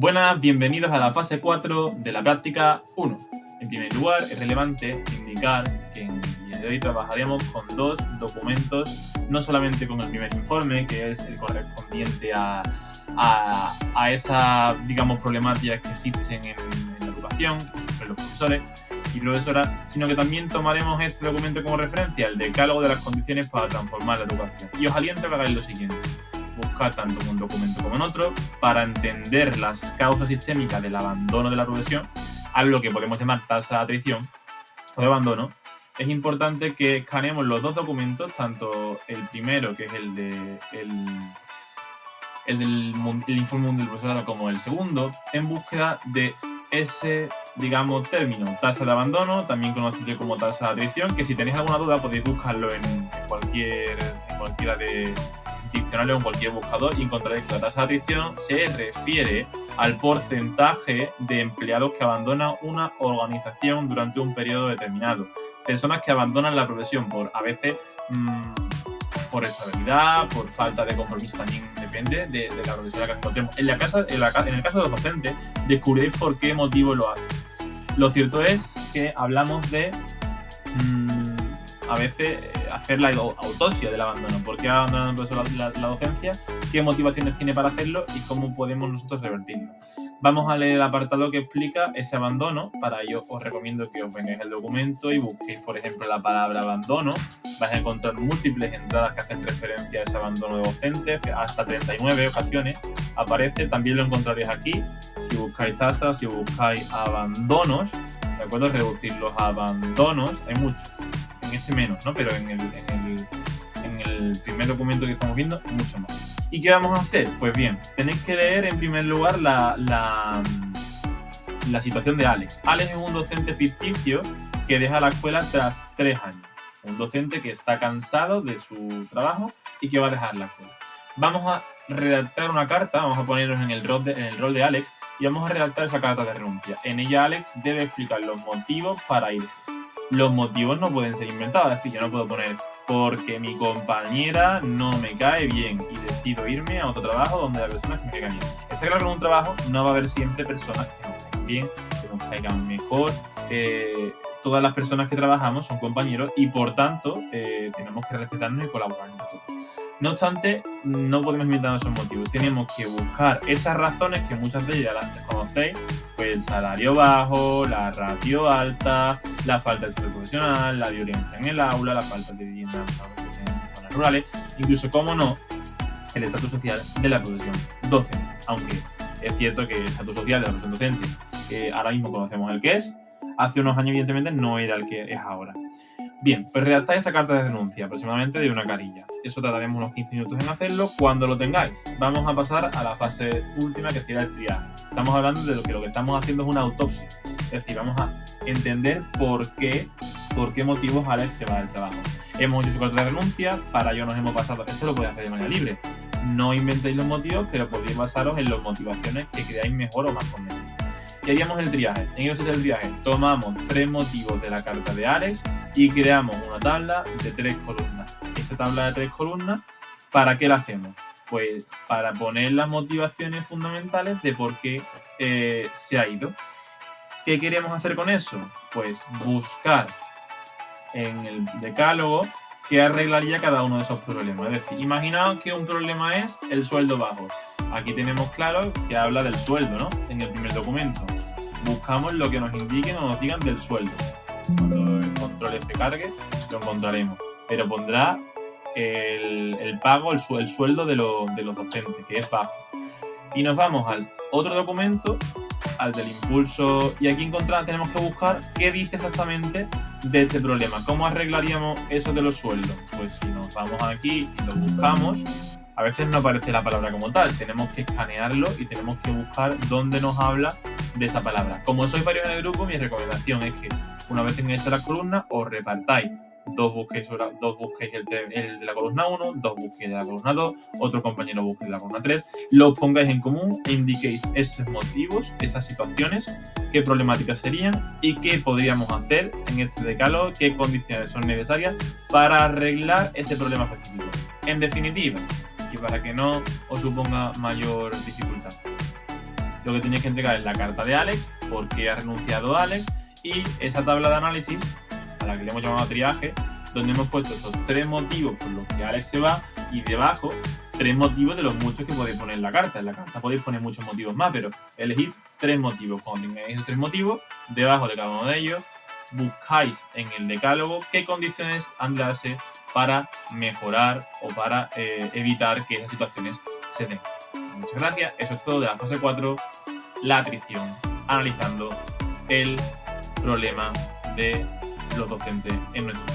Buenas, bienvenidos a la fase 4 de la práctica 1. En primer lugar, es relevante indicar que en el día de hoy trabajaremos con dos documentos, no solamente con el primer informe, que es el correspondiente a esas, problemáticas que existen en la educación, que sufren los profesores y profesoras, sino que también tomaremos este documento como referencia, el decálogo de las condiciones para transformar la educación. Y os aliento a que hagáis lo siguiente: buscar tanto en un documento como en otro para entender las causas sistémicas del abandono de la progresión, algo que podemos llamar tasa de atrición o de abandono. Es importante que escaneemos los dos documentos, tanto el primero, que es el del informe mundial del profesorado, como el segundo, en búsqueda de ese, término, tasa de abandono, también conocido como tasa de atrición, que si tenéis alguna duda podéis buscarlo en cualquiera de diccionario o en cualquier buscador y encontraréis que la tasa de atrición se refiere al porcentaje de empleados que abandonan una organización durante un periodo determinado. Personas que abandonan la profesión a veces por estabilidad, por falta de compromiso, también depende de la profesión a la que encontremos. En el caso de los docentes, descubriréis por qué motivo lo hacen. Lo cierto es que hablamos de a veces hacer la autopsia del abandono. ¿Por qué abandonan la docencia? ¿Qué motivaciones tiene para hacerlo? ¿Y cómo podemos nosotros revertirlo? Vamos a leer el apartado que explica ese abandono. Para ello os recomiendo que os vengáis al documento y busquéis, por ejemplo, la palabra abandono. Vais a encontrar múltiples entradas que hacen referencia a ese abandono de docentes, hasta 39 ocasiones aparece. También lo encontraréis aquí, si buscáis tasas, si buscáis abandonos, ¿de acuerdo? Reducir los abandonos, hay muchos. En este menos, ¿no? Pero en el primer documento que estamos viendo, mucho más. ¿Y qué vamos a hacer? Pues bien, tenéis que leer en primer lugar la situación de Alex. Alex es un docente ficticio que deja la escuela tras 3 años. Un docente que está cansado de su trabajo y que va a dejar la escuela. Vamos a redactar una carta, vamos a ponernos en el rol de Alex y vamos a redactar esa carta de renuncia. En ella Alex debe explicar los motivos para irse. Los motivos no pueden ser inventados, es decir, yo no puedo poner porque mi compañera no me cae bien y decido irme a otro trabajo donde hay personas que me caigan bien. Está claro que en un trabajo no va a haber siempre personas que nos caigan bien, que nos caigan mejor. Todas las personas que trabajamos son compañeros y por tanto tenemos que respetarnos y colaborar entre todos. No obstante, no podemos inventar esos motivos. Tenemos que buscar esas razones que muchas de ellas las conocéis, pues el salario bajo, la ratio alta, la falta de salud profesional, la violencia en el aula, la falta de vivienda en zonas rurales, incluso, como no, el estatus social de la profesión docente. Aunque es cierto que el estatus social de la profesión docente, ahora mismo conocemos el que es, hace unos años evidentemente no era el que es ahora. Bien, pues redactáis esa carta de renuncia, aproximadamente de una carilla. Eso tardaremos unos 15 minutos en hacerlo. Cuando lo tengáis, vamos a pasar a la fase última, que sería el triaje. Estamos hablando de lo que estamos haciendo es una autopsia. Es decir, vamos a entender por qué motivos Alex se va del trabajo. Hemos hecho su carta de renuncia, para ello nos hemos basado. Esto lo podéis hacer de manera libre. No inventéis los motivos, pero podéis basaros en las motivaciones que creáis mejor o más convenientes. Y haríamos el triaje. En el triaje tomamos 3 motivos de la carta de Alex y creamos una tabla de 3 columnas. Esa tabla de 3 columnas, ¿para qué la hacemos? Pues para poner las motivaciones fundamentales de por qué se ha ido. ¿Qué queremos hacer con eso? Pues buscar en el decálogo qué arreglaría cada uno de esos problemas. Es decir, imaginaos que un problema es el sueldo bajo. Aquí tenemos claro que habla del sueldo, ¿no? En el primer documento. Buscamos lo que nos indiquen o nos digan del sueldo. Cuando el control se cargue, lo encontraremos. Pero pondrá el pago, el sueldo de los docentes, que es bajo. Y nos vamos al otro documento, al del impulso, y aquí tenemos que buscar qué dice exactamente de este problema. ¿Cómo arreglaríamos eso de los sueldos? Pues si nos vamos aquí y lo buscamos, a veces no aparece la palabra como tal, tenemos que escanearlo y tenemos que buscar dónde nos habla de esa palabra. Como sois varios en el grupo, mi recomendación es que una vez tengáis hecha la columna, os repartáis. Dos busquéis el de la columna 1, 2 busquéis de la columna 2, otro compañero busque de la columna 3, los pongáis en común e indiquéis esos motivos, esas situaciones, qué problemáticas serían y qué podríamos hacer en este decálogo, qué condiciones son necesarias para arreglar ese problema específico. En definitiva, y para que no os suponga mayor dificultad, lo que tenéis que entregar es la carta de Alex, porque ha renunciado Alex, y esa tabla de análisis, a la que le hemos llamado triaje, donde hemos puesto estos 3 motivos por los que Alex se va, y debajo 3 motivos de los muchos que podéis poner en la carta. En la carta podéis poner muchos motivos más, pero elegid 3 motivos. Cuando tengáis esos 3 motivos, debajo de cada uno de ellos, buscáis en el decálogo qué condiciones han de darse para mejorar o para evitar que esas situaciones se den. Muchas gracias. Eso es todo de la fase 4, la atrición, analizando el problema de los docentes en nuestro